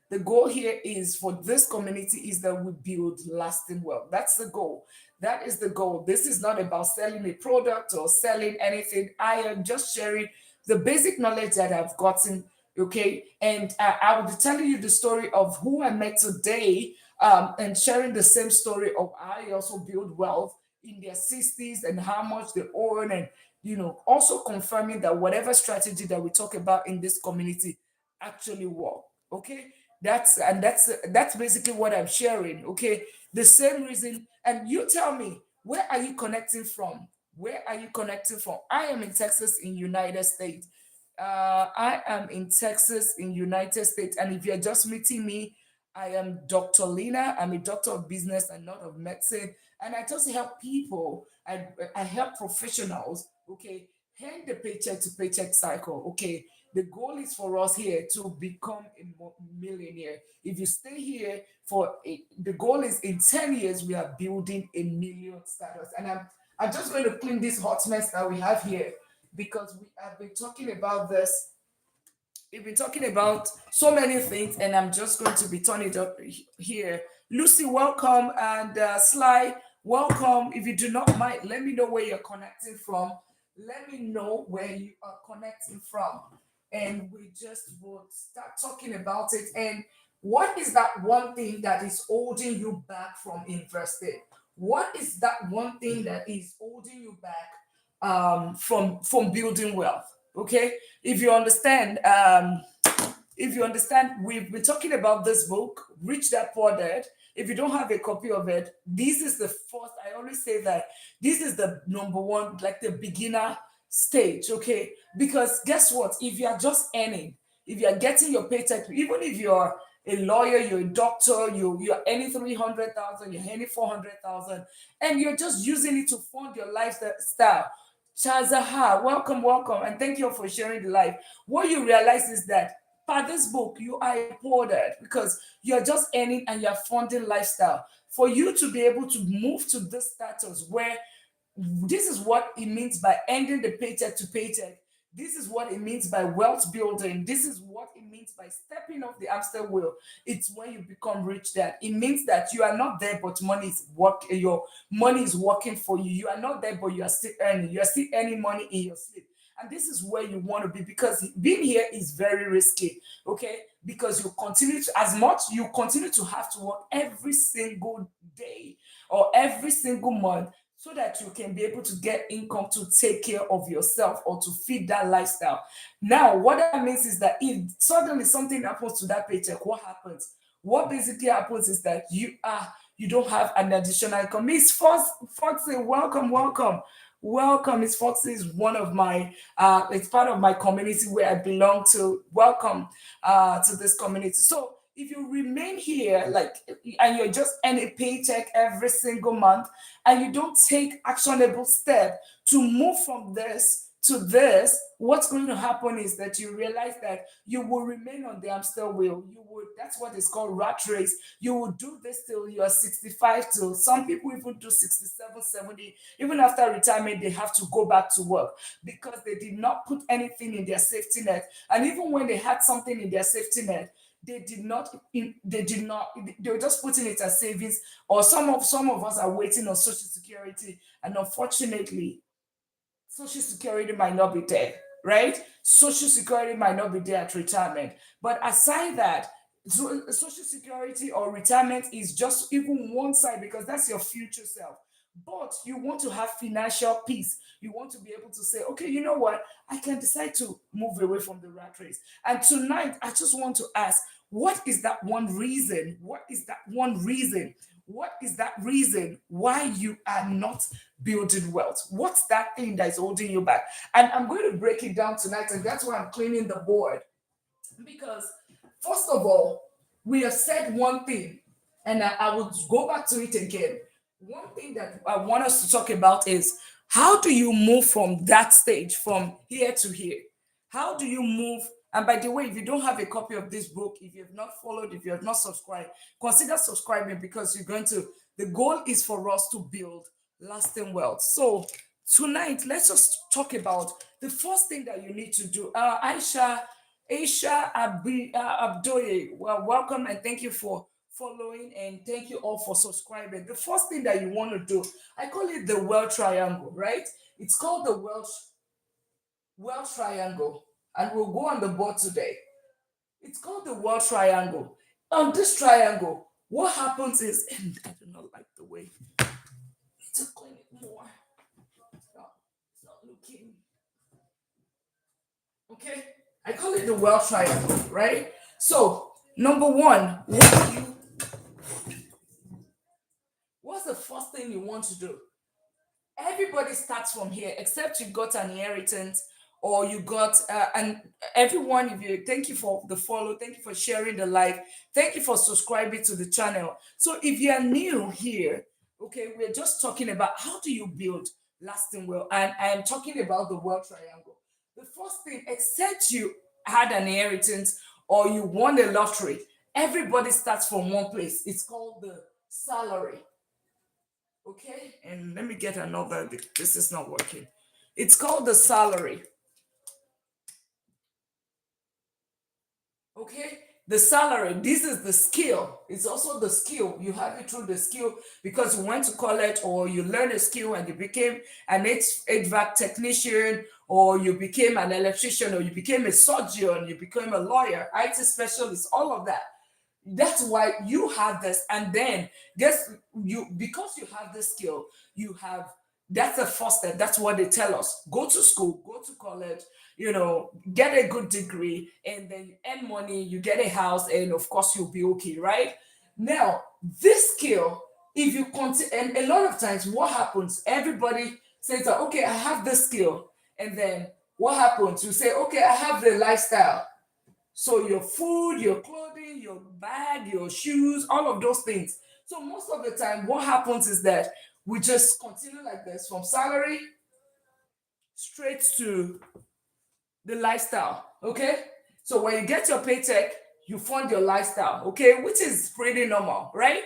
The goal here is for this community is that we build lasting wealth. That's the goal. That is the goal. This is not about selling a product or selling anything. I am just sharing the basic knowledge that I've gotten. Okay, and I will be telling you the story of who I met today, and sharing the same story of I also build wealth in their 60s and how much they earn, and also confirming that whatever strategy that we talk about in this community actually work. Okay, that's basically what I'm sharing. Okay, the same reason. And you tell me, where are you connecting from? Where are you connecting from? I am in Texas, in United States. I am in Texas, in United States. And if you're just meeting me, I am Dr. Lina. I'm a doctor of business and not of medicine. And I just help people. I help professionals, okay, hand the paycheck to paycheck cycle. Okay. The goal is for us here to become a millionaire. If you stay here the goal is in 10 years, we are building a million status. And I'm just going to clean this hot mess that we have here, because we have been talking about this. We've been talking about so many things, and I'm just going to be turning it up here. Lucy, welcome, and Sly, welcome. If you do not mind, let me know where you're connecting from. Let me know where you are connecting from, and we just will start talking about it. And what is that one thing that is holding you back from investing? What is that one thing that is holding you back from building wealth? Okay, if you understand, we've been talking about this book, Rich Dad Poor Dad. If you don't have a copy of it, this is the first. I always say that this is the number one, like the beginner stage. Okay, because guess what? If you are just earning, if you are getting your paycheck, even if you're a lawyer, you're a doctor, you're earning 300,000, you're earning 400,000, and you're just using it to fund your lifestyle. Chazaha, welcome, welcome, and thank you for sharing the life. What you realize is that by this book, you are a poor dad because you're just earning and you're funding lifestyle. For you to be able to move to this status where this is what it means by ending the paycheck to paycheck. This is what it means by wealth building. This is what it means by stepping off the hamster wheel. It's when you become rich dad. It means that you are not there, but money is work. Your money is working for you. You are not there, but you are still earning. You are still earning money in your sleep. And this is where you want to be, because being here is very risky. Okay, because you continue to, as much you continue to have to work every single day or every single month, so that you can be able to get income to take care of yourself or to feed that lifestyle. Now, what that means is that if suddenly something happens to that paycheck, what happens? What basically happens is that you don't have an additional income. Miss Foxy, welcome, welcome. Welcome. Miss Foxy is one of my it's part of my community where I belong to. Welcome to this community. So if you remain here, like, and you're just earning a paycheck every single month, and you don't take actionable step to move from this to this, what's going to happen is that you realize that you will remain on the hamster wheel. You would, that's what is called rat race. You will do this till you are 65, till some people even do 67, 70. Even after retirement, they have to go back to work because they did not put anything in their safety net. And even when they had something in their safety net, they were just putting it as savings, or some of us are waiting on social security, and unfortunately social security might not be there, right? Social security might not be there at retirement. But aside that, social security or retirement is just even one side, because that's your future self. But you want to have financial peace. You want to be able to say, okay, you know what? I can decide to move away from the rat race. And tonight, I just want to ask, what is that one reason? What is that one reason? What is that reason why you are not building wealth? What's that thing that is holding you back? And I'm going to break it down tonight, and that's why I'm cleaning the board. Because, first of all, we have said one thing, and I will go back to it again. One thing that I want us to talk about is, how do you move from that stage, from here to here? How do you move? And by the way, if you don't have a copy of this book, if you have not followed, if you have not subscribed, consider subscribing, because you're going to, the goal is for us to build lasting wealth. So tonight, let's just talk about the first thing that you need to do. Aisha, Aisha Abdoye, well, welcome and thank you for following and thank you all for subscribing. The first thing that you want to do, I call it the well triangle, right? It's called the well triangle, and we'll go on the board today. It's called the well triangle. On this triangle, what happens is, and I do not like the way to clean it more. It's not looking okay. I call it the well triangle, right? So, number one, what's the first thing you want to do? Everybody starts from here except you got an inheritance or you got and everyone, if you thank you for the follow, thank you for sharing the live, thank you for subscribing to the channel. So if you are new here, okay, we're just talking about how do you build lasting wealth, and I am talking about the wealth triangle. The first thing, except you had an inheritance or you won a lottery, everybody starts from one place. It's called the salary. Okay, and let me get another. This is not working. It's called the salary. Okay, the salary. This is the skill. It's also the skill. You have it through the skill because you went to college or you learned a skill and you became an HVAC technician or you became an electrician or you became a surgeon, you became a lawyer, IT specialist, all of that. That's why you have this, and then guess you, because you have the skill, you have, that's the first step. That's what they tell us: go to school, go to college, get a good degree, and then you earn money, you get a house, and of course you'll be okay, right? Now this skill, if you continue, and a lot of times what happens, everybody says that, okay, I have this skill, and then what happens, you say, okay, I have the lifestyle. So your food, your clothing, your bag, your shoes, all of those things. So most of the time, what happens is that we just continue like this from salary straight to the lifestyle. Okay. So when you get your paycheck, you fund your lifestyle. Okay. Which is pretty normal, right?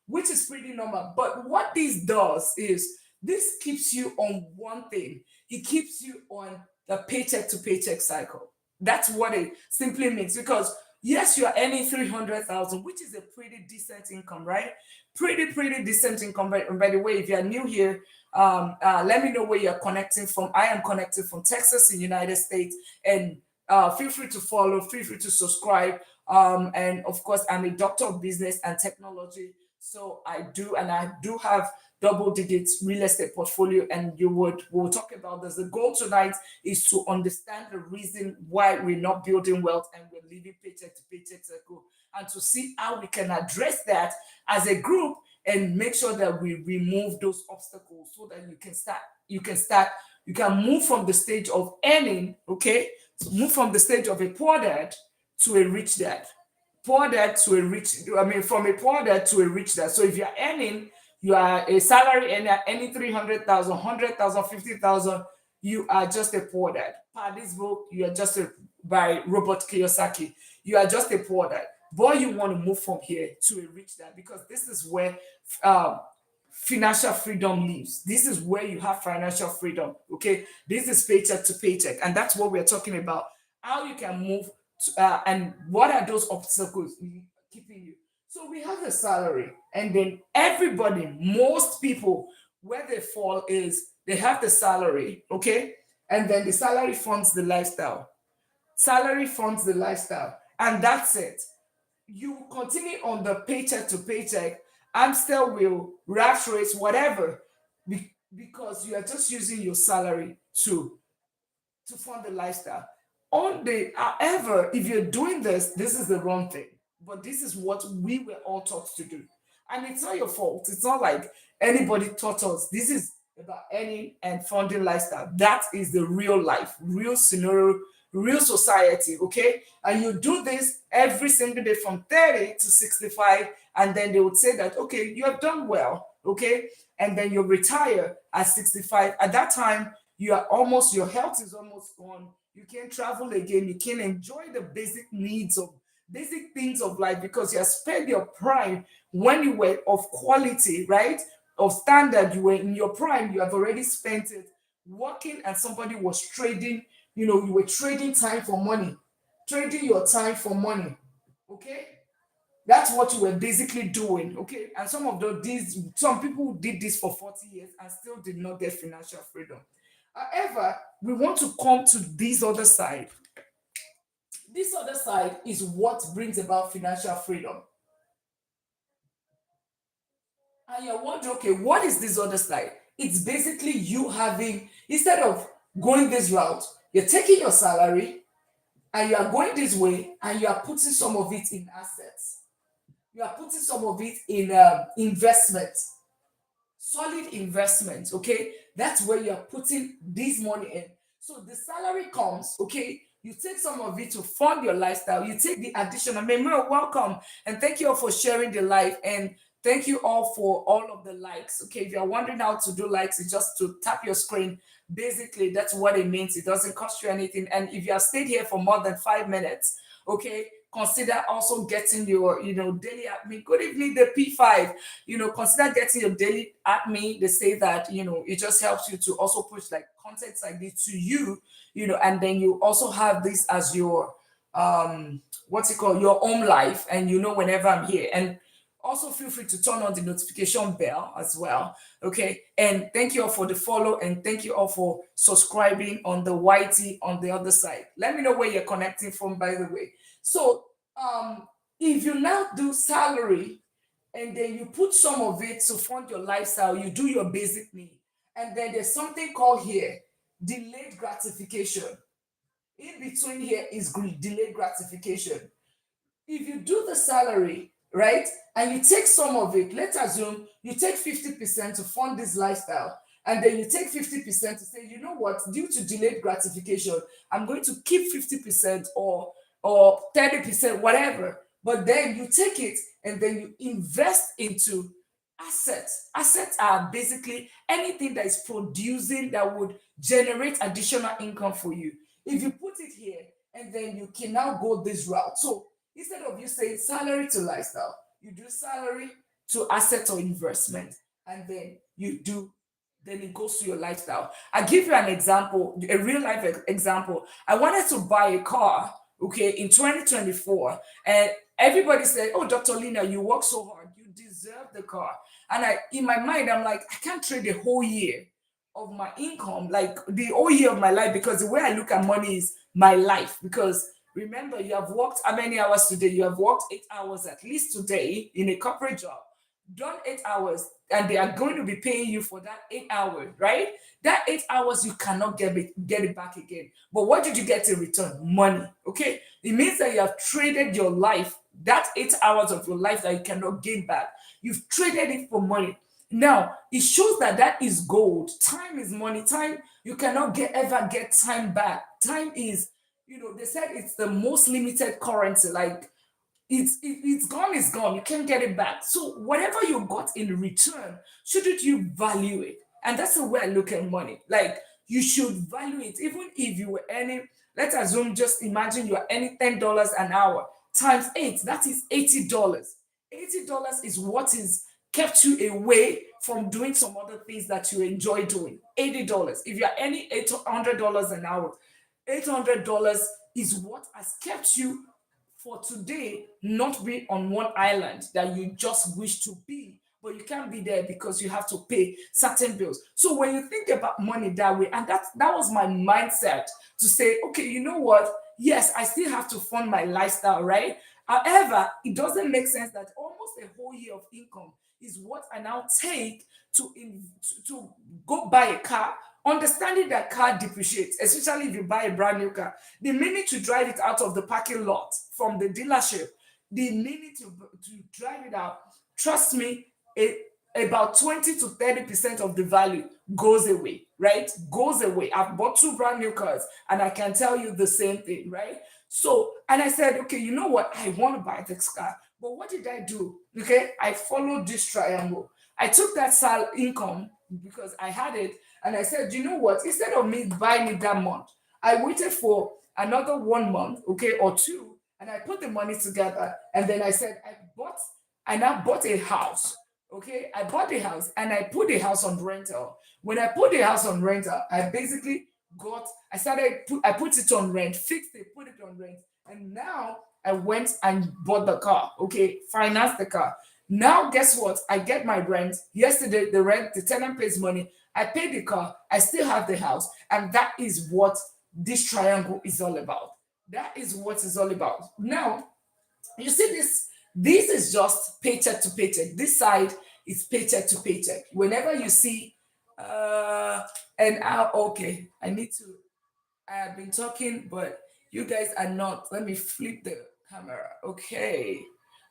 Which is pretty normal. But what this does is this keeps you on one thing, it keeps you on the paycheck to paycheck cycle. That's what it simply means. Because yes, you are earning 300,000, which is a pretty decent income, right? Pretty decent income. By the way, if you are new here, let me know where you're connecting from. I am connected from Texas in United States, and feel free to follow, feel free to subscribe. And of course, I'm a doctor of business and technology, so I do have double digits real estate portfolio, and we'll talk about this. The goal tonight is to understand the reason why we're not building wealth and we're living paycheck to paycheck cycle, and to see how we can address that as a group and make sure that we remove those obstacles so that you can move from the stage of earning, okay, move from the stage of a poor dad to a rich dad. Poor dad to a rich, I mean, from a poor dad to a rich dad. So if you're earning, you are a salary earner, earning 300,000, 100,000, 50,000, you are just a poor dad. Per this book, you are just a, by Robert Kiyosaki, you are just a poor dad. But you want to move from here to a rich dad, because this is where um, financial freedom lives. This is where you have financial freedom. Okay, this is paycheck to paycheck, and that's what we're talking about. How you can move, and what are those obstacles keeping you? So we have a salary, and then everybody, most people, where they fall is they have the salary, okay, and then the salary funds the lifestyle. Salary funds the lifestyle, and that's it. You continue on the paycheck to paycheck, and still will rat race whatever, because you are just using your salary to fund the lifestyle. On the however, if you're doing this, this is the wrong thing. But this is what we were all taught to do. And it's not your fault. It's not like anybody taught us. This is about earning and funding lifestyle. That is the real life, real scenario, real society. Okay. And you do this every single day from 30 to 65. And then they would say that, okay, you have done well. Okay. And then you retire at 65. At that time, you are almost, your health is almost gone. You can't travel again. You can't enjoy the basic needs of basic things of life, because you have spent your prime when you were of quality, right? Of standard, you were in your prime, you have already spent it working, and somebody was trading, you were trading time for money, trading your time for money. Okay, that's what you were basically doing. Okay, and some of these some people did this for 40 years and still did not get financial freedom. However, we want to come to this other side. This other side is what brings about financial freedom. And you're wondering, okay, what is this other side? It's basically you having, instead of going this route, you're taking your salary and you are going this way and you are putting some of it in assets. You are putting some of it in investment, solid investment. Okay, that's where you are putting this money in. So the salary comes. Okay, you take some of it to fund your lifestyle. You take the additional. Memorial, welcome, and thank you all for sharing the live, and thank you all for all of the likes. Okay, if you're wondering how to do likes, it's just to tap your screen. Basically, that's what it means. It doesn't cost you anything, and if you have stayed here for more than 5 minutes, okay, consider also getting your daily admin. Good evening, the P5. Consider getting your daily admin. They say that it just helps you to also push like content like this to you, and then you also have this as your what's it called, your own life, and whenever I'm here. And also feel free to turn on the notification bell as well. Okay, and thank you all for the follow, and thank you all for subscribing on the YT on the other side. Let me know where you're connecting from, by the way. So if you now do salary and then you put some of it to fund your lifestyle, you do your basic need, and then there's something called here delayed gratification. In between here is delayed gratification. If you do the salary, right, and you take some of it, let's assume you take 50% to fund this lifestyle, and then you take 50% to say, you know what, due to delayed gratification, I'm going to keep 50% or 30%, whatever. But then you take it and then you invest into assets. Assets are basically anything that is producing that would generate additional income for you. If you put it here and then you can now go this route. So instead of you saying salary to lifestyle, you do salary to asset or investment, and then then it goes to your lifestyle. I give you an example, a real life example. I wanted to buy a car, okay, in 2024, and everybody said, "Oh, Dr. Lina, you work so hard, you deserve the car." And in my mind, I'm like, I can't trade the whole year of my income, like the whole year of my life, because the way I look at money is my life. Because remember, you have worked how many hours today? You have worked 8 hours at least today in a corporate job, done 8 hours, and they are going to be paying you for that 8 hours, right? That 8 hours you cannot get it back again. But what did you get in return? Money. Okay, it means that you have traded your life, that 8 hours of your life that you cannot gain back. You've traded it for money. Now it shows that that is gold. Time is money. Time, you cannot ever get time back. Time is, they said it's the most limited currency. Like it's gone, it's gone. You can't get it back. So whatever you got in return, shouldn't you value it? And that's the way I look at money. Like you should value it, even if you were earning. Let's assume, just imagine you are earning $10 an hour times eight. That is $80. $80 is what is kept you away from doing some other things that you enjoy doing. $80. If you are earning $800 an hour, $800 is what has kept you for today not be on one island that you just wish to be, but you can't be there because you have to pay certain bills. So when you think about money that way, and that was my mindset, to say, okay, you know what, yes, I still have to fund my lifestyle, right? However, it doesn't make sense that almost a whole year of income is what I now take to go buy a car, understanding that car depreciates, especially if you buy a brand new car. The minute you drive it out of the parking lot from the dealership, the minute to drive it out, trust me, about 20 to 30% of the value goes away, right? Goes away. I've bought two brand new cars and I can tell you the same thing, right? So, and I said, okay, you know what? I want to buy this car. But what did I do? Okay, I followed this triangle. I took that income because I had it, and I said, you know what? Instead of me buying it that month, I waited for another 1 month, okay, or two, and I put the money together. And then I said, I now bought a house. Okay, I bought the house and I put the house on rental. When I put the house on rental, I basically I put it on rent, fixed it, put it on rent. And now I went and bought the car. Okay, financed the car. Now guess what? I get my rent. Yesterday, the rent, the tenant pays money. I pay the car. I still have the house. And that is what this triangle is all about. That is what it's all about. Now, you see this is just paycheck to paycheck. This side is paycheck to paycheck. Whenever you see uh and I okay, I need to I have been talking, but you guys are not. Let me flip the camera. Okay.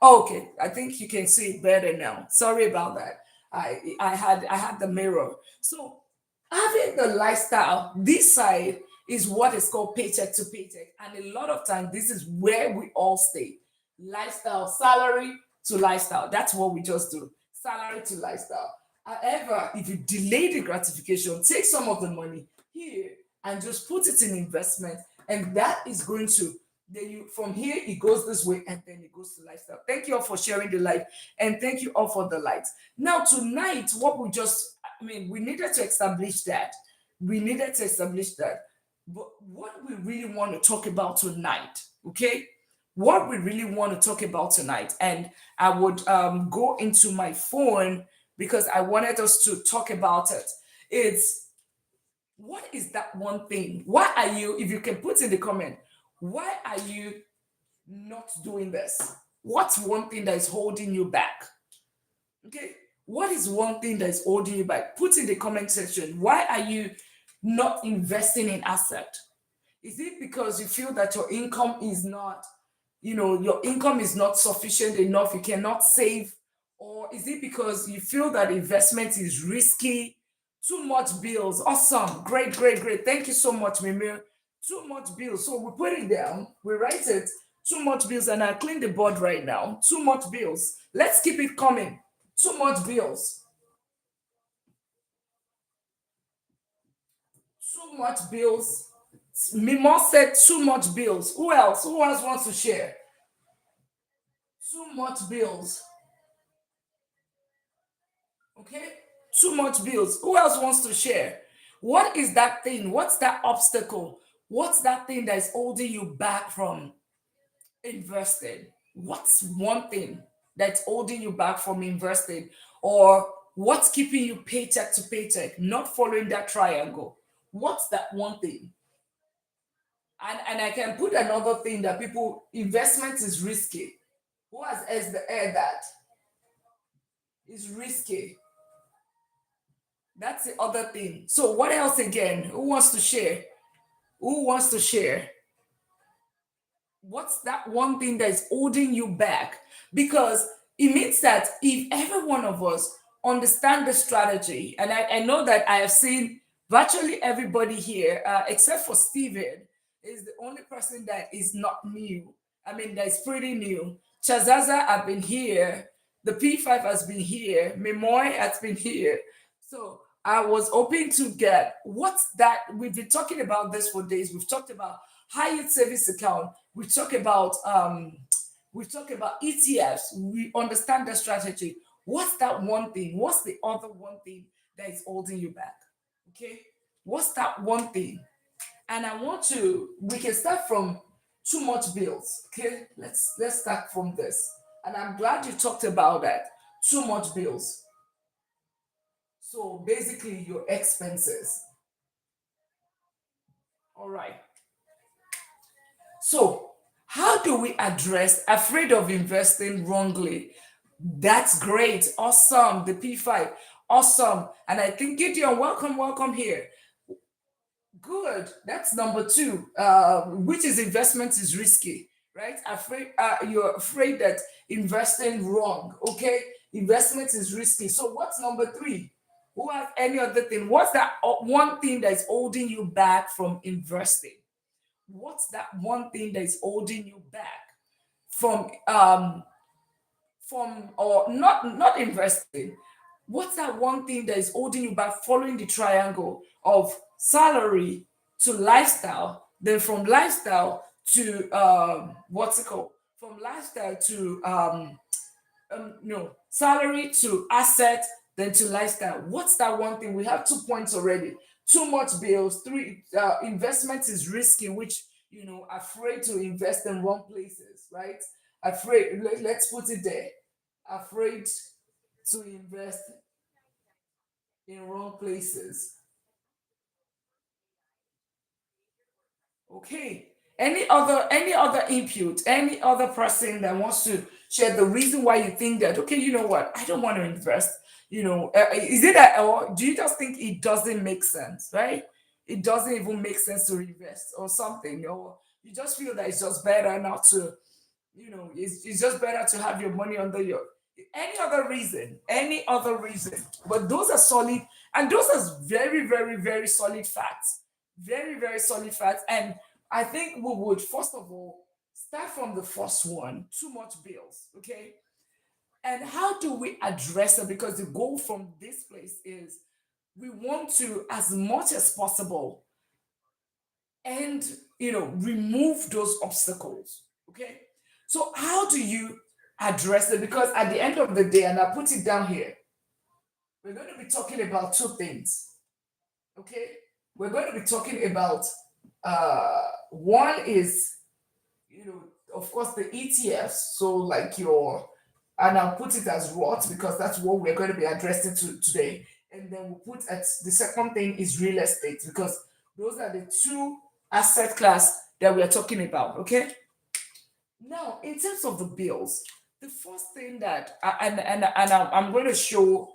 Okay. I think you can see it better now. Sorry about that. I had the mirror. So having the lifestyle, this side is what is called paycheck to paycheck. And a lot of times this is where we all stay. Lifestyle, salary to lifestyle. That's what we just do. Salary to lifestyle. However, if you delay the gratification, take some of the money here and just put it in investment, and that is going to then you from here it goes this way and then it goes to lifestyle. Thank you all for sharing the light, and thank you all for the light. Now tonight, what we just I mean, we needed to establish that. We needed to establish that. But what we really want to talk about tonight, okay? What we really want to talk about tonight, and I would go into my phone because I wanted us to talk about it. It's what is that one thing? Why are you, if you can put in the comment, why are you not doing this? What's one thing that is holding you back? Okay. What is one thing that is holding you back? Put in the comment section. Why are you not investing in asset? Is it because you feel that your income is not, your income is not sufficient enough, you cannot save? Or is it because you feel that investment is risky? Too much bills. Awesome. Great, great, great. Thank you so much, Mimir. Too much bills. So we put it down, we write it. Too much bills, and I clean the board right now. Too much bills. Let's keep it coming. Too much bills. Too much bills. Mimo said too much bills. Who else? Who else wants to share? Too much bills. Okay? Too much bills. Who else wants to share? What is that thing? What's that obstacle? What's that thing that is holding you back from investing? What's one thing that's holding you back from investing? Or what's keeping you paycheck to paycheck, not following that triangle? What's that one thing? And I can put another thing that people investment is risky. Who has as the air that is risky? That's the other thing. So what else again? Who wants to share? Who wants to share? What's that one thing that is holding you back? Because it means that if every one of us understand the strategy, and I know that I have seen virtually everybody here, except for Steven, is the only person that is not new. I mean, that is pretty new. Chazaza have been here. The P5 has been here. Memoy has been here. So I was hoping to get what's that. We've been talking about this for days. We've talked about high yield savings account. We talk about ETFs. We understand the strategy. What's that one thing? What's the other one thing that is holding you back? Okay. What's that one thing? And I want to. We can start from too much bills. Okay. Let's start from this. And I'm glad you talked about that. Too much bills. So basically, your expenses. All right. So, how do we address afraid of investing wrongly? That's great. Awesome. The P5. Awesome. And I think Gideon, welcome, welcome here. Good. That's number two, which is investment is risky, right? You're afraid that investing wrong. Okay. Investment is risky. So what's number three? Who has any other thing? What's that one thing that's holding you back from investing? What's that one thing that is holding you back from or not investing? What's that one thing that is holding you back following the triangle of salary to lifestyle, then from lifestyle to what's it called, from lifestyle to no, salary to asset, then to lifestyle? What's that one thing? We have 2 points already. Too much bills. Three, investment is risky, which afraid to invest in wrong places, right? Afraid, let's put it there. Afraid to invest in wrong places. Okay. Any other input, any other person that wants to share the reason why you think that, okay, you know what, I don't want to invest. Is it that, or do you just think it doesn't make sense, right? It doesn't even make sense to invest or something, or you just feel that it's just better not to, it's just better to have your money under your, any other reason. But those are solid, and those are very, very, very solid facts. Very, very solid facts. And I think we would first of all start from the first one, too much bills. Okay. And how do we address it? Because the goal from this place is we want to, as much as possible, and remove those obstacles. Okay. So how do you address it? Because at the end of the day, and I put it down here, we're going to be talking about two things. Okay. We're going to be talking about one is, of course, the ETFs. So like your, and I'll put it as ROT because that's what we're going to be addressing today. And then we'll put at the second thing is real estate, because those are the two asset class that we are talking about. Okay. Now, in terms of the bills, the first thing that and I'm going to show,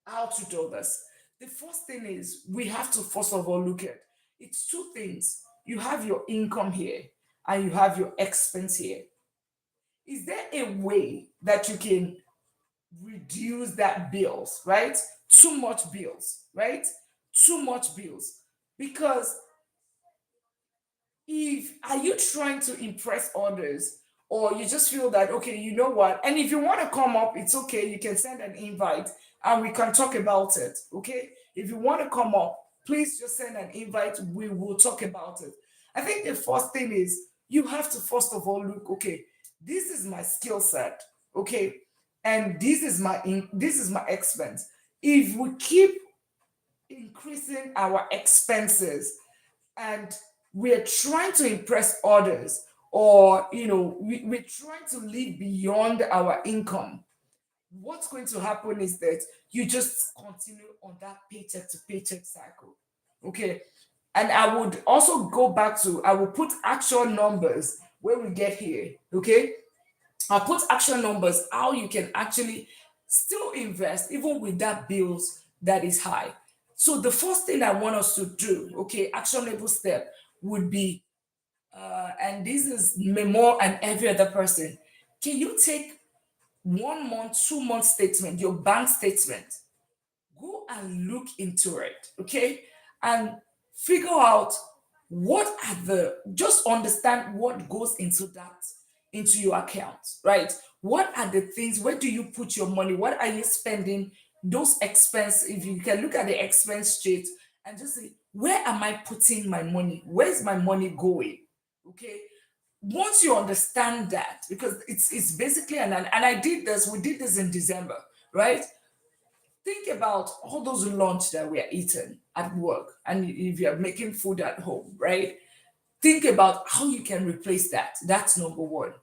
how to do this. The first thing is we have to first of all look at, it's two things. You have your income here and you have your expense here. Is there a way that you can reduce that bills, right? Too much bills, right? Too much bills. Because if are you trying to impress others, or you just feel that, okay, you know what, and if you want to come up, it's okay, you can send an invite and we can talk about it. Okay, if you want to come up, please just send an invite, we will talk about it. I think the first thing is you have to first of all look, okay, this is my skill set. Okay, and this is my expense. If we keep increasing our expenses and we're trying to impress others, or we're trying to live beyond our income, what's going to happen is that you just continue on that paycheck to paycheck cycle. Okay. And I would also go back to, I will put actual numbers when we get here. Okay. I'll put action numbers how you can actually still invest even with that bills that is high. So the first thing I want us to do, okay, actionable step would be, and this is me more and every other person. Can you take 1 month, 2 month statement, your bank statement, go and look into it, okay, and figure out what are the, just understand what goes into that, into your account, right? What are the things, where do you put your money, what are you spending those expense, if you can look at the expense sheet and just say, where am I putting my money, where's my money going? Okay. Once you understand that, because it's basically and I did this, we did this in December, right? Think about all those lunch that we are eating at work, and if you're making food at home, right? Think about how you can replace that. That's number one.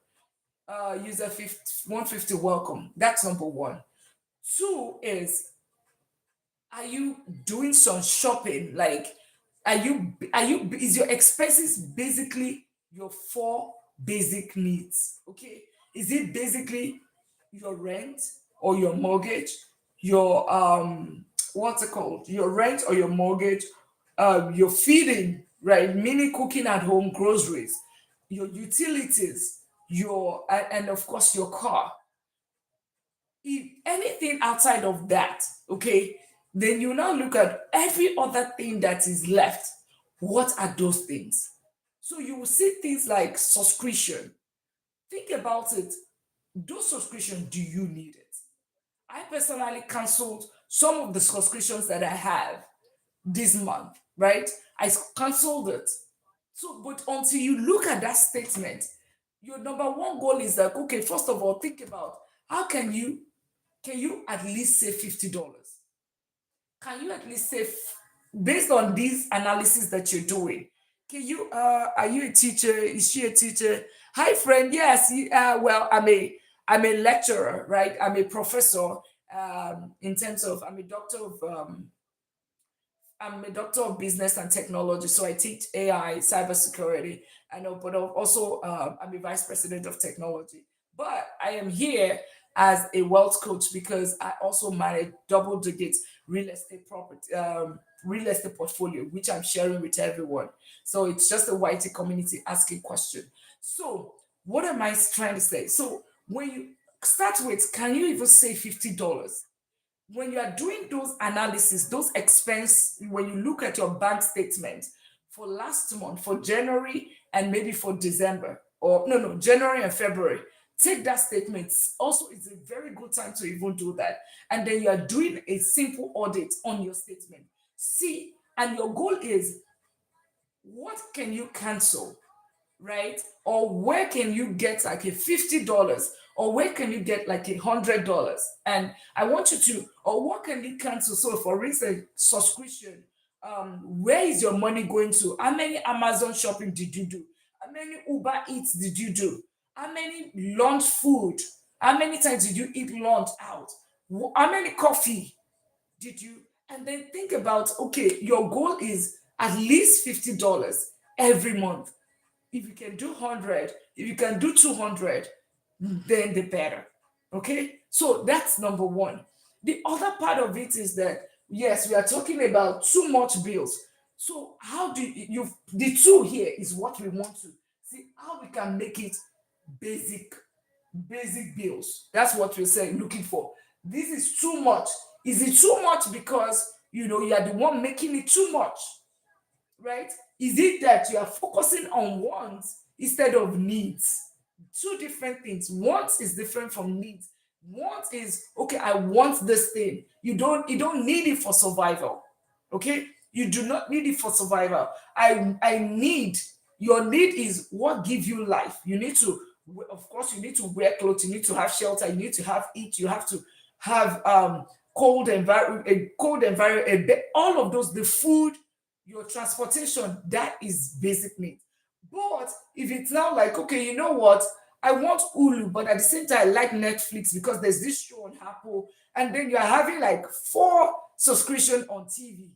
User 50, 150 welcome. That's number one. Two is, are you doing some shopping? Like, are you is your expenses basically your four basic needs? Okay. Is it basically your rent or your mortgage, your what's it called, your rent or your mortgage, your feeding, right, meaning cooking at home, groceries, your utilities, your and of course your car. If anything outside of that, okay, then you now look at every other thing that is left. What are those things? So you will see things like subscription. Think about it. Those subscription, do you need it? I personally canceled some of the subscriptions that I have this month, right? Canceled it. So, but until you look at that statement, your number one goal is like, okay, first of all, think about how can you at least save $50? Can you at least save based on these analysis that you're doing, can you are you a teacher? Is she a teacher? Hi friend, yes. Well, I'm a lecturer, right? I'm a professor, in terms of I'm a doctor of business and technology, so I teach AI, cybersecurity. I know, but also I'm a vice president of technology. But I am here as a wealth coach because I also manage double digits real estate property, real estate portfolio, which I'm sharing with everyone. So it's just a YT community asking question. So what am I trying to say? So when you start with, can you even say $50? When you are doing those analysis, those expense, when you look at your bank statement for last month, for January and maybe for December, or no, January and February, take that statement. Also, it's a very good time to even do that. And then you are doing a simple audit on your statement. See, and your goal is, what can you cancel, right? Or where can you get like a $50? Or where can you get like $100? And I want you to, or what can you cancel? So for instance, subscription, where is your money going to? How many Amazon shopping did you do? How many Uber Eats did you do? How many lunch food? How many times did you eat lunch out? How many coffee did you? And then think about, okay, your goal is at least $50 every month. If you can do 100, if you can do 200, then the better. Okay, so that's number one. The other part of it is that, yes, we are talking about too much bills. So how do you, the two here is what we want to see, how we can make it basic, basic bills. That's what we're saying, looking for. This is too much. Is it too much because you are the one making it too much, right? Is it that you are focusing on wants instead of needs? Two different things. Wants is different from needs. Want is, okay, I want this thing. You don't need it for survival. Okay? You do not need it for survival. I need, your need is what gives you life. You need to, of course, you need to wear clothes, you need to have shelter, you need to have eat, you have to have cold environment, a cold environment, all of those, the food, your transportation, that is basic need. But if it's now like, okay, you know what? I want Hulu, but at the same time, I like Netflix because there's this show on Apple, and then you're having like four subscription on TV,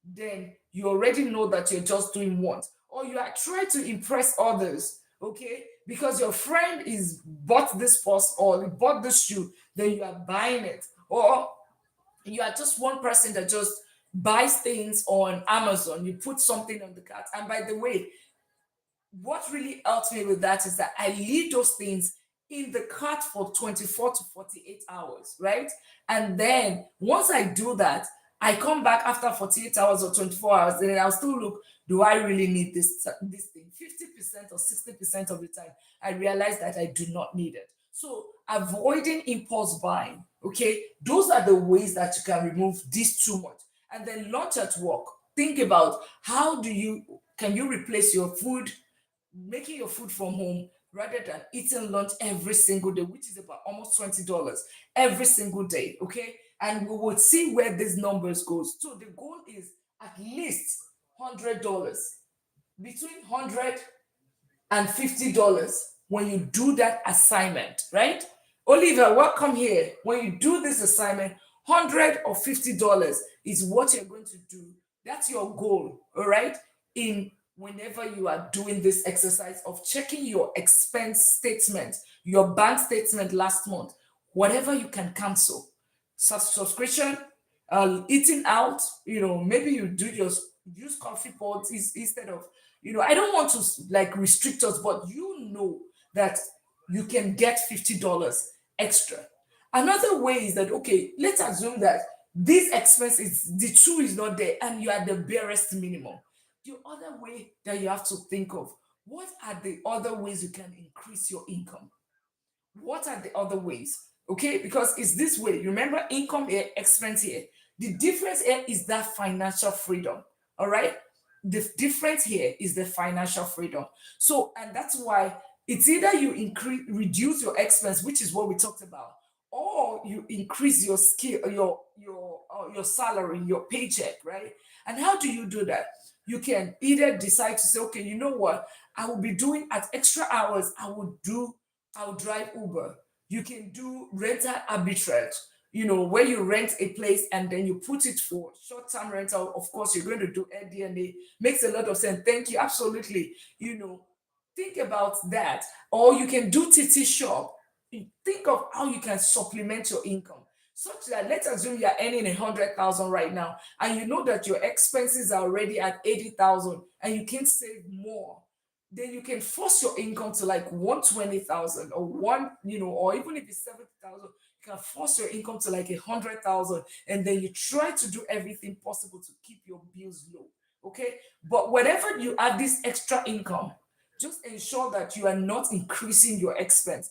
then you already know that you're just doing what, or you are trying to impress others, okay, because your friend is bought this purse or bought this shoe, then you are buying it, or you are just one person that just buys things on Amazon. You put something on the cart. And by the way, what really helps me with that is that I leave those things in the cart for 24 to 48 hours, right? And then once I do that, I come back after 48 hours or 24 hours, and then I'll still look, do I really need this thing? 50% or 60% of the time, I realize that I do not need it. So avoiding impulse buying, okay? Those are the ways that you can remove this too much. And then lunch at work. Think about, how do you can you replace your food, making your food from home rather than eating lunch every single day, which is about almost $20 every single day. Okay. And we would see where these numbers goes. So the goal is at least $100, between 100 and $50 when you do that assignment, right? Oliver, welcome here. When you do this assignment, 100 or $50 is what you're going to do. That's your goal, all right? In whenever you are doing this exercise of checking your expense statement, your bank statement last month, whatever you can cancel, subscription, eating out, maybe you do just use coffee pots instead of, I don't want to like restrict us, but that you can get $50 extra. Another way is that, okay, let's assume that this expense is, the two is not there and you are the barest minimum. The other way that you have to think of, what are the other ways you can increase your income? What are the other ways? Okay, because it's this way. Remember, income here, expense here. The difference here is that financial freedom. All right. The difference here is the financial freedom. So, and that's why it's either you increase, reduce your expense, which is what we talked about, or you increase your skill, your salary, your paycheck, right? And how do you do that? You can either decide to say, okay, you know what, I will be doing at extra hours, I'll drive Uber. You can do rental arbitrage, where you rent a place and then you put it for short-term rental. Of course, you're going to do Airbnb. Makes a lot of sense. Thank you. Absolutely. Think about that. Or you can do TT shop. Think of how you can supplement your income. Such that, let's assume you're earning 100,000 right now, and you know that your expenses are already at 80,000, and you can save more. Then you can force your income to like 120,000 or or even if it's 70,000, you can force your income to like 100,000, and then you try to do everything possible to keep your bills low. Okay, but whenever you add this extra income, just ensure that you are not increasing your expense.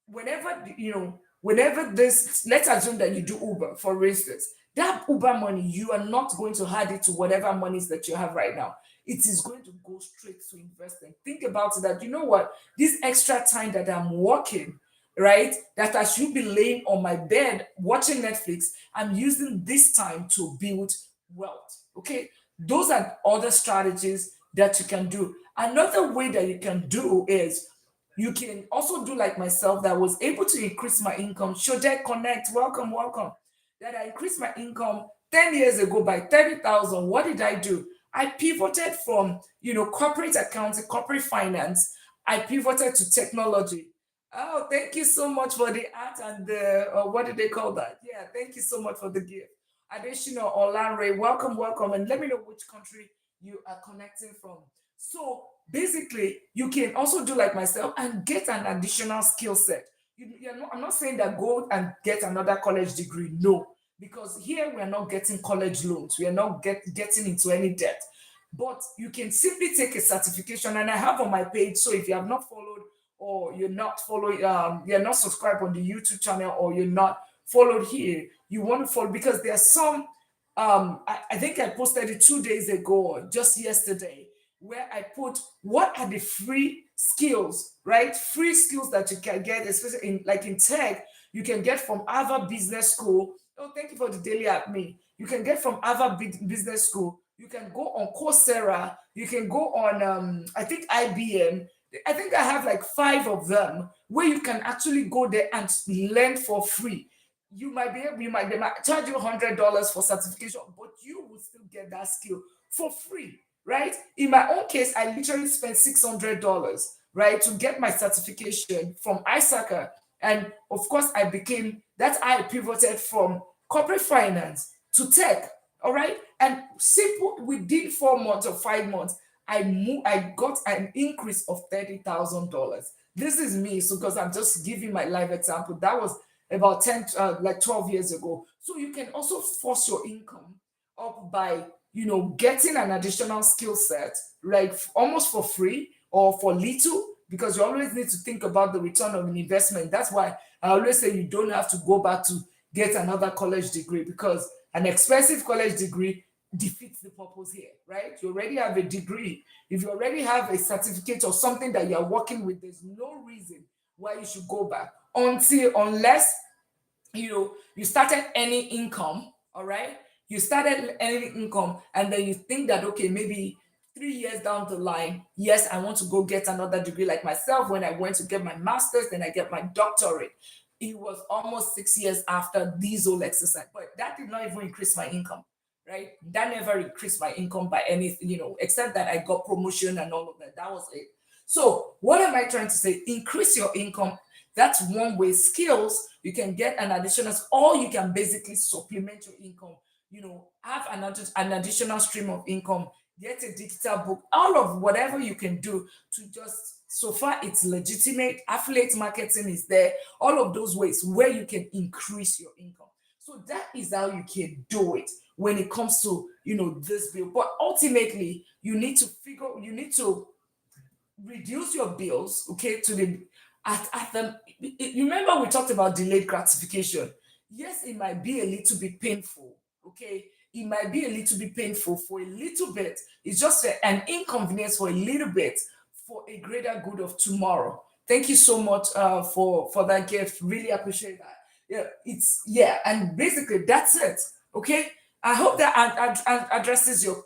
Whenever this, let's assume that you do Uber, for instance, that Uber money, you are not going to add it to whatever monies that you have right now. It is going to go straight to investing. Think about it, that you know what, this extra time that I'm working, right, that I should be laying on my bed watching Netflix, I'm using this time to build wealth. Okay, those are other strategies that you can do. Another way that you can do is, you can also do like myself, that was able to increase my income. Shode Connect, welcome, welcome. That I increased my income 10 years ago by 30,000. What did I do? I pivoted from, corporate accounting, corporate finance. I pivoted to technology. Oh, thank you so much for the art and the, what did they call that? Yeah, thank you so much for the gift. Additional Olanre, welcome, welcome. And let me know which country you are connecting from. So basically, you can also do like myself and get an additional skill set. I'm not saying that go and get another college degree. No, because here we are not getting college loans. We are not getting into any debt. But you can simply take a certification, and I have on my page. So if you have not followed, or you're not following, you're not subscribed on the YouTube channel, or you're not followed here, you want to follow, because there are some. I think I posted it 2 days ago, or just yesterday, where I put what are the free skills, right? Free skills that you can get, especially in tech, you can get from Harvard Business School. Oh, thank you for the daily at me. You can get from Harvard Business School. You can go on Coursera. You can go on, I think IBM. I think I have like 5 of them where you can actually go there and learn for free. They might charge you $100 for certification, but you will still get that skill for free, right? In my own case, I literally spent $600, right, to get my certification from ISACA. And of course, I pivoted from corporate finance to tech, all right? And simple, within 4 months or 5 months, I got an increase of $30,000. This is me, so because I'm just giving my live example. That was about 12 years ago. So you can also force your income up by getting an additional skill set, like almost for free or for little, because you always need to think about the return of an investment. That's why I always say you don't have to go back to get another college degree, because an expensive college degree defeats the purpose here, right? You already have a degree. If you already have a certificate or something that you're working with, there's no reason why you should go back unless you started earning income. All right, you started earning income, and then you think that, okay, maybe 3 years down the line, yes, I want to go get another degree, like myself. When I went to get my master's, then I get my doctorate, it was almost 6 years after this whole exercise, but that did not even increase my income, right? That never increased my income by anything, except that I got promotion and all of that. That was it. So what am I trying to say? Increase your income. That's one way. Skills, you can get an additional, or you can basically supplement your income. Have an additional stream of income. Get a digital book. All of whatever you can do to just, so far it's legitimate. Affiliate marketing is there. All of those ways where you can increase your income. So that is how you can do it when it comes to this bill. But ultimately, you need to reduce your bills, okay, to the at the you remember we talked about delayed gratification. Yes, it might be a little bit painful, okay, it might be a little bit painful for a little bit. It's just an inconvenience for a little bit, for a greater good of tomorrow. Thank you so much for that gift. Really appreciate that. Yeah, yeah, and basically that's it. Okay, I hope that addresses your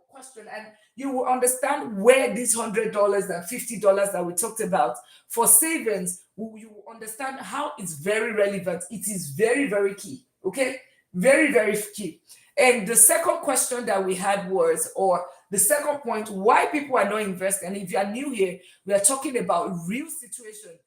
question, and you will understand where these $100 and $50 that we talked about for savings. You will understand how it's very relevant. It is very very key. Okay, very very key. And the second question that we had was, or the second point, why people are not investing. And if you are new here, we are talking about real situation.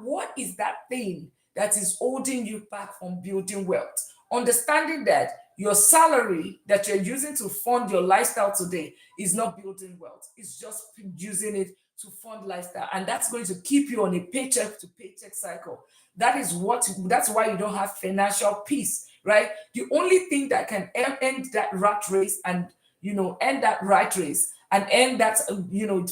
What is that thing that is holding you back from building wealth? Understanding that your salary that you're using to fund your lifestyle today is not building wealth, it's just using it to fund lifestyle, and that's going to keep you on a paycheck to paycheck cycle. That's why you don't have financial peace, right? The only thing that can end that rat race, and end that rat race, and end that,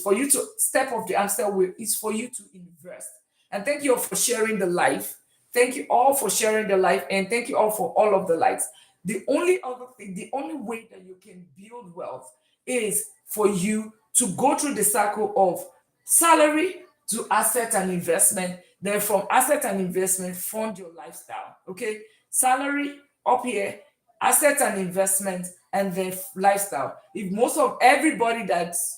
for you to step off the hamster wheel, is for you to invest. And thank you all for sharing the life. Thank you all for sharing the life, and thank you all for all of the likes. The only other thing, the only way that you can build wealth is for you to go through the cycle of salary to asset and investment. Then from asset and investment, fund your lifestyle. Okay, salary up here, asset and investment, and then lifestyle. If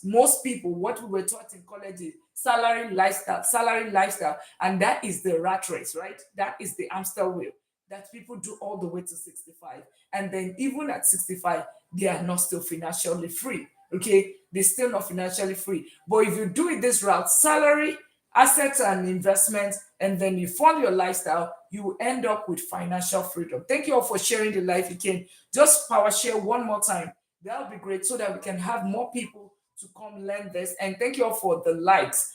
most people, what we were taught in college is salary, lifestyle, and that is the rat race, right? That is the hamster wheel that people do all the way to 65. And then even at 65, they are not still financially free. Okay, they're still not financially free. But if you do it this route, salary, assets and investments, and then you fund your lifestyle, you will end up with financial freedom. Thank you all for sharing the life. You can just power share one more time. That would be great, so that we can have more people to come learn this. And thank you all for the likes.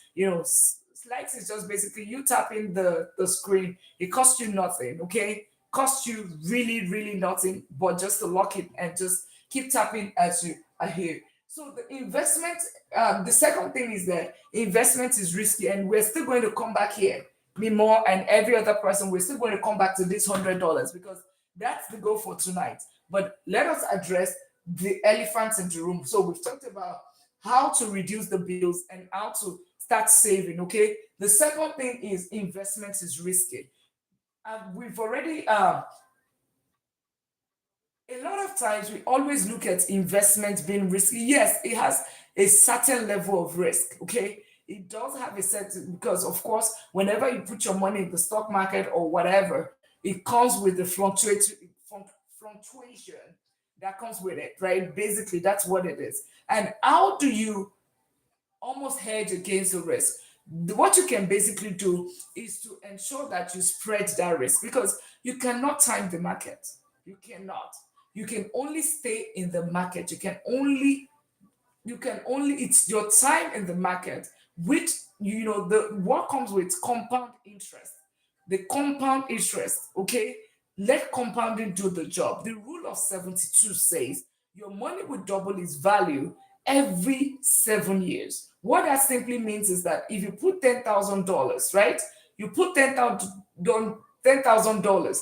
Likes is just basically you tapping the screen. It costs you nothing, okay? Costs you really, really nothing, but just to lock it and just keep tapping as you are here. So the investment, the second thing is that investment is risky, and we're still going to come back here. Me more and every other person, we're still going to come back to this $100 because that's the goal for tonight. But let us address the elephants in the room. So we've talked about how to reduce the bills and how to start saving. Okay. The second thing is investment is risky. We've already A lot of times we always look at investment being risky. Yes, it has a certain level of risk. Okay, it does have a certain, because of course, whenever you put your money in the stock market or whatever, it comes with the fluctuation that comes with it, right? Basically, that's what it is. And how do you almost hedge against the risk? What you can basically do is to ensure that you spread that risk, because you cannot time the market. You cannot. You can only stay in the market. You can only it's your time in the market, which the what comes with compound interest. The compound interest, okay? Let compounding do the job. The rule of 72 says your money will double its value every 7 years. What that simply means is that if you put $10,000, right? You put $10,000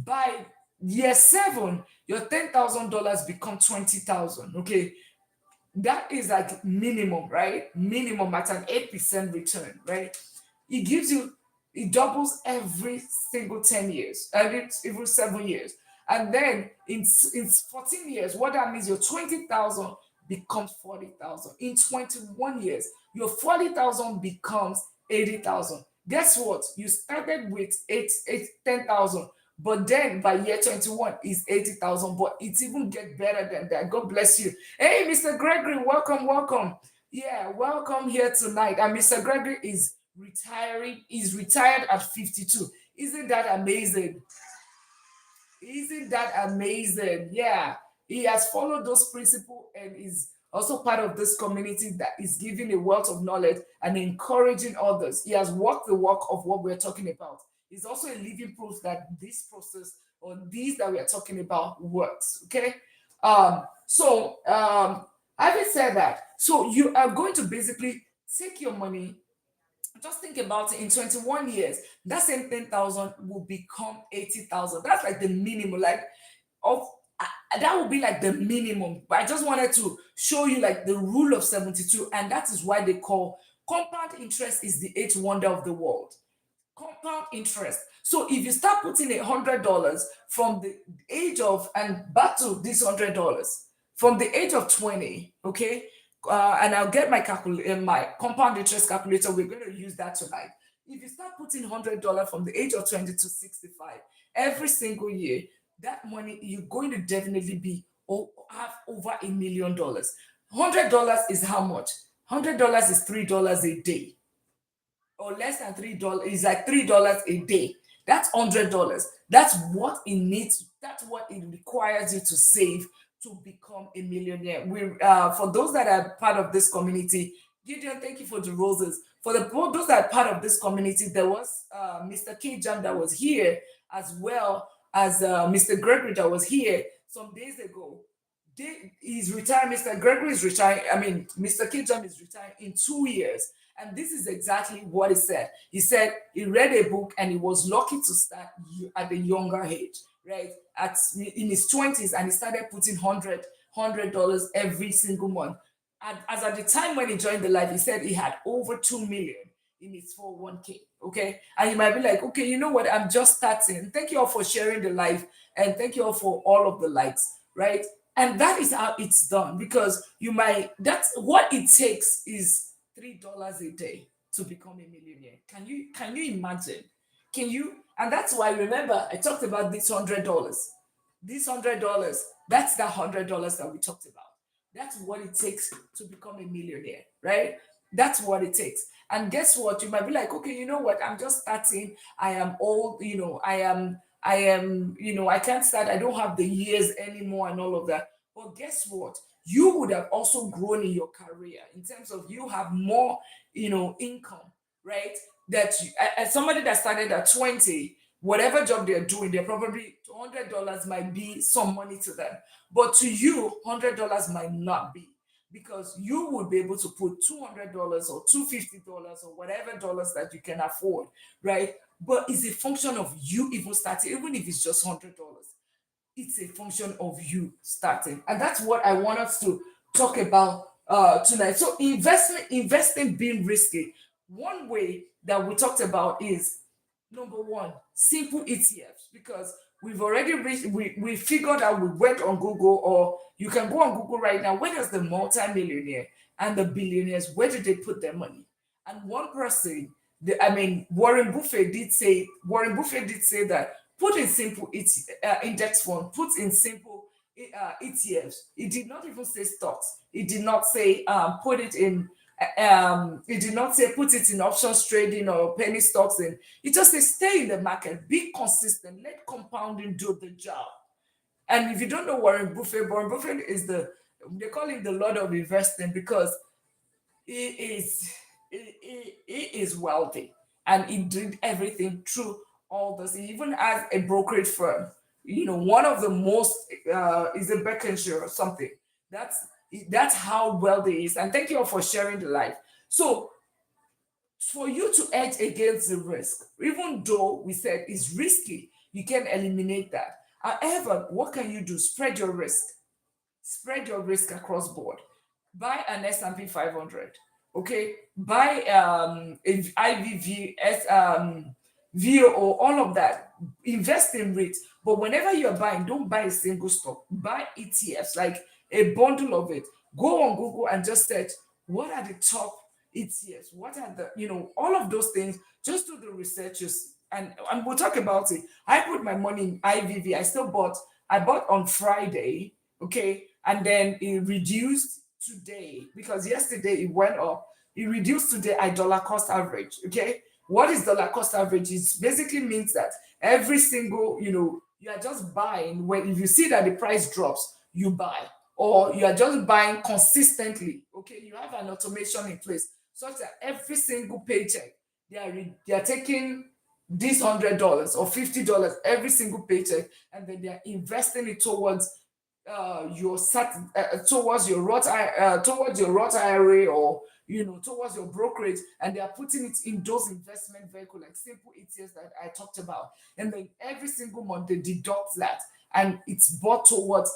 by year seven, your $10,000 become 20,000. Okay, that is like minimum, right? Minimum at an 8% return, right? It gives you, it doubles every single 10 years, every 7 years. And then in 14 years, what that means, your 20,000 becomes 40,000. In 21 years, your 40,000 becomes 80,000. Guess what? You started with 10,000, but then by year 21 is 80,000, but it even get better than that. God bless you. Hey, Mr. Gregory, welcome, welcome. Yeah, welcome here tonight. And Mr. Gregory is retiring, is retired at 52. Isn't that amazing? Isn't that amazing? Yeah. He has followed those principles and is also part of this community that is giving a wealth of knowledge and encouraging others. He has walked the walk of what we're talking about. He's also a living proof that this process, or these that we are talking about, works. Okay. Having said that, so you are going to basically take your money. Just think about it. In 21 years, that same 10,000 will become 80,000. That's like the minimum, like of that would be like the minimum. But I just wanted to show you like the rule of 72, and that is why they call compound interest is the eighth wonder of the world. compound interest. So if you start putting $100 from the age of, and back to this $100 from the age of 20, okay, and I'll get my compound interest calculator. We're going to use that tonight. If you start putting $100 from the age of 20 to 65 every single year, that money you're going to definitely be have over $1 million. $100 is how much? $100 is $3 a day, or less than $3 is like $3 a day. That's $100. That's what it needs. That's what it requires you to save to become a millionaire. We For those that are part of this community, Gideon, thank you for the roses. For those that are part of this community, there was Mr. K Jam that was here, as well as Mr. Gregory that was here some days ago. He's retiring. Mr. Gregory is retiring. I mean, Mr. Kijam is retiring in 2 years. And this is exactly what he said. He said he read a book and he was lucky to start at a younger age, right? In his 20s, and he started putting $100 every single month. And as at the time when he joined the life, he said he had over 2 million in his 401k. Okay. And you might be like, okay, you know what? I'm just starting. Thank you all for sharing the life, and thank you all for all of the likes, right? And that is how it's done, because that's what it takes is $3 a day to become a millionaire. Can you imagine? Can you? And that's why, remember, I talked about this $100. This $100, that's the $100 that we talked about. That's what it takes to become a millionaire, right? That's what it takes. And guess what? You might be like, okay, you know what? I'm just starting. I am old, I can't start. I don't have the years anymore and all of that. But guess what? You would have also grown in your career in terms of you have more, income, right? As somebody that started at 20, whatever job they're doing, they're probably $100 might be some money to them. But to you, $100 might not be, because you would be able to put $200 or $250 or whatever dollars that you can afford, right? But it's a function of you even starting, even if it's just $100. It's a function of you starting. And that's what I want us to talk about tonight. So investing being risky. One way that we talked about is, number one, simple ETFs, because we've already reached, we figured out, we went on Google, or you can go on Google right now. Where does the multimillionaire and the billionaires, where do they put their money? And one person, Warren Buffett did say that put in simple index fund, put in simple ETFs. He did not even say stocks. He did not say put it in he did not say put it in options trading or penny stocks. And he just said stay in the market, be consistent, let compounding do the job. And if you don't know Warren Buffett is they call him the Lord of Investing, because he is he is wealthy, and he did everything through all this. He even has a brokerage firm. One of the most is a Berkshire or something. That's that's how wealthy he is. And thank you all for sharing the life. So for you to edge against the risk, even though we said it's risky, you can eliminate that. However, what can you do? Spread your risk across board. Buy an S&P 500. Okay, buy IVV, VO, all of that. Invest in REITs. But whenever you're buying, don't buy a single stock. Buy ETFs, like a bundle of it. Go on Google and just search what are the top ETFs, what are all of those things. Just do the researches, and we'll talk about it. I put my money in IVV. I bought on Friday, okay, and then it reduced today, because yesterday it went up. It reduced today at dollar cost average. Okay, what is dollar cost average? It basically means that every single, you are just buying when, if you see that the price drops, you buy, or you are just buying consistently. Okay, you have an automation in place such that every single paycheck they are taking this $100 or $50 every single paycheck, and then they are investing it towards towards your Roth IRA, or towards your brokerage, and they are putting it in those investment vehicles like simple ETFs that I talked about. And then every single month they deduct that, and it's bought towards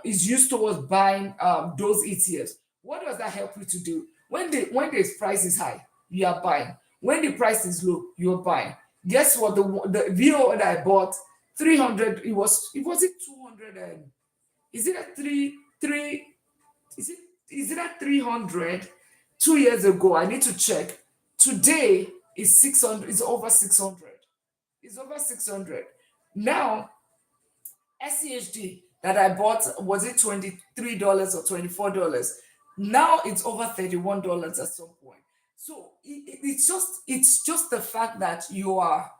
is used towards buying those ETFs. What does that help you to do? When the price is high, you are buying. When the price is low, you're buying. Guess what? The VO that I bought 300. It was it 200 and is it at three is it at 300 2 years ago? I need to check. Today is 600. It's over 600. It's over 600 now. SCHD that I bought, was it $23 or $24? Now it's over $31 at some point. So it's just the fact that you are,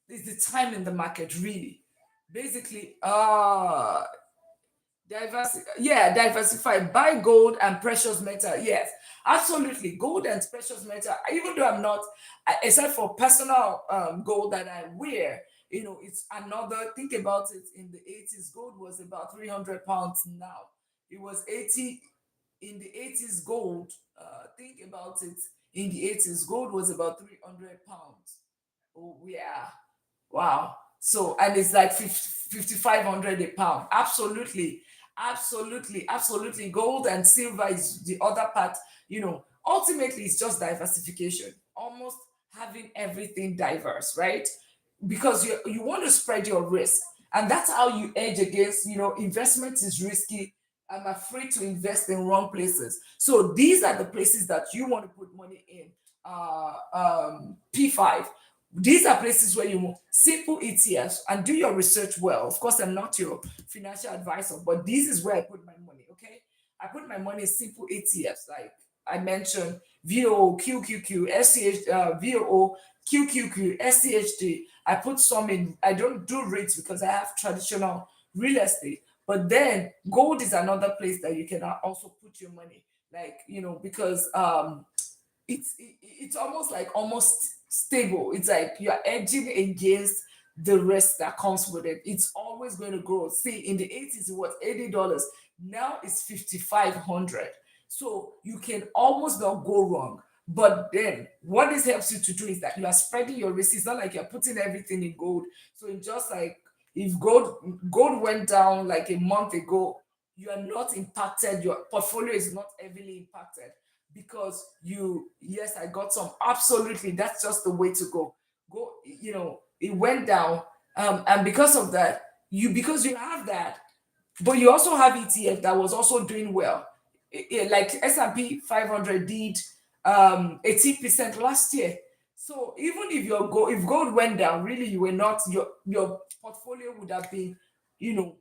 it's the time in the market really. Basically, diversify. Buy gold and precious metal. Yes, absolutely. Gold and precious metal. Even though I'm not, except for personal gold that I wear, it's another. Think about it. In the 80s, gold was about 300 pounds. Now it was 80 in the 80s. Gold. Think about it. In the 80s, gold was about 300 pounds. Oh yeah. Wow. So, and it's like 5,500 a pound. Absolutely. Absolutely. Absolutely. Gold and silver is the other part. Ultimately, it's just diversification, almost having everything diverse, right? Because you want to spread your risk. And that's how you edge against, investment is risky. I'm afraid to invest in wrong places. So these are the places that you want to put money in. P5. These are places where you move simple ETFs and do your research well. Of course, I'm not your financial advisor, but this is where I put my money. Okay, I put my money in simple ETFs, like I mentioned, VOO, QQQ, SCH, VOO, QQQ, SCHD. I put some in. I don't do REITs because I have traditional real estate. But then gold is another place that you can also put your money, like because it's almost like almost stable. It's like you're edging against the risk that comes with it. It's always going to grow. See, in the 80s it was $80. Now it's 5,500. So you can almost not go wrong. But then what this helps you to do is that you are spreading your risk. It's not like you're putting everything in gold. So it's just like if gold went down like a month ago, you are not impacted. Your portfolio is not heavily impacted because yes, I got some. Absolutely, that's just the way to go. It went down, and because of that, because you have that, but you also have ETF that was also doing well. Like S&P 500 did 18% last year. So even if gold went down, really you were not your portfolio would have been, you know,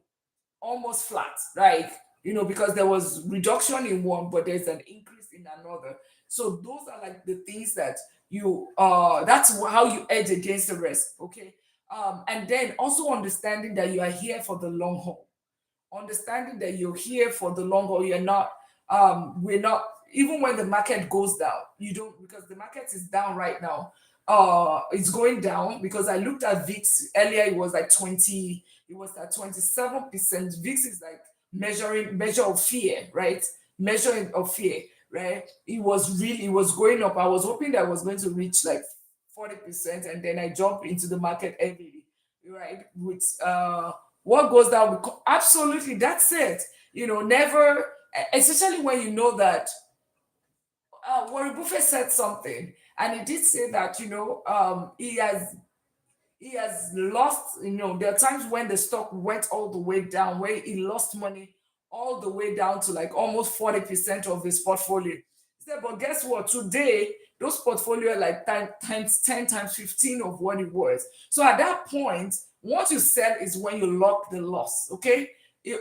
almost flat, like because there was reduction in one, but there's an increase in another. So those are like the things that that's how you edge against the risk. Okay. And then also understanding that you are here for the long haul, understanding that you're here for the long haul. You're not we're not, even when the market goes down, you don't, because the market is down right now. It's going down because I looked at VIX earlier. It was like 20, it was at 27%. VIX is like measure of fear, right? Measuring of fear, right? It was going up. I was hoping that I was going to reach like 40%, and then I jumped into the market heavily, right? With what goes down, absolutely, that's it. Never, especially when you know that Warren Buffett said something, and he did say that he has lost. There are times when the stock went all the way down, where he lost money all the way down to like almost 40% of his portfolio. He said, but guess what? Today, those portfolio are like times 10, times 15 of what it was. So at that point, once you sell is when you lock the loss. Okay.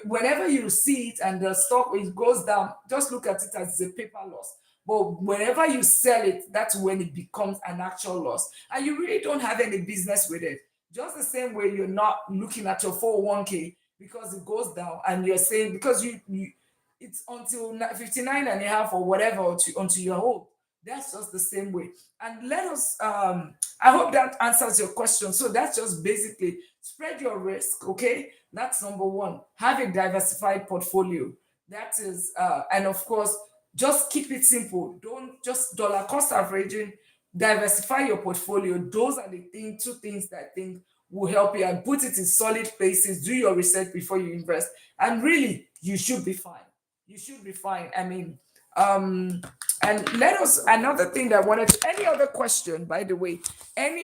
Whenever you see it and the stock it goes down, just look at it as a paper loss. But whenever you sell it, that's when it becomes an actual loss. And you really don't have any business with it. Just the same way you're not looking at your 401k because it goes down and you're saying, because it's until 59 and a half or whatever until you're old. That's just the same way. And let us, I hope that answers your question. So that's just basically spread your risk, okay? That's number one. Have a diversified portfolio. That is, and of course, just keep it simple. Don't just dollar cost averaging. Diversify your portfolio. Those are the two things that I think will help you, and put it in solid places. Do your research before you invest, and really, you should be fine. You should be fine. I mean, um, and let us, another thing that I wanted to, any other question, by the way, any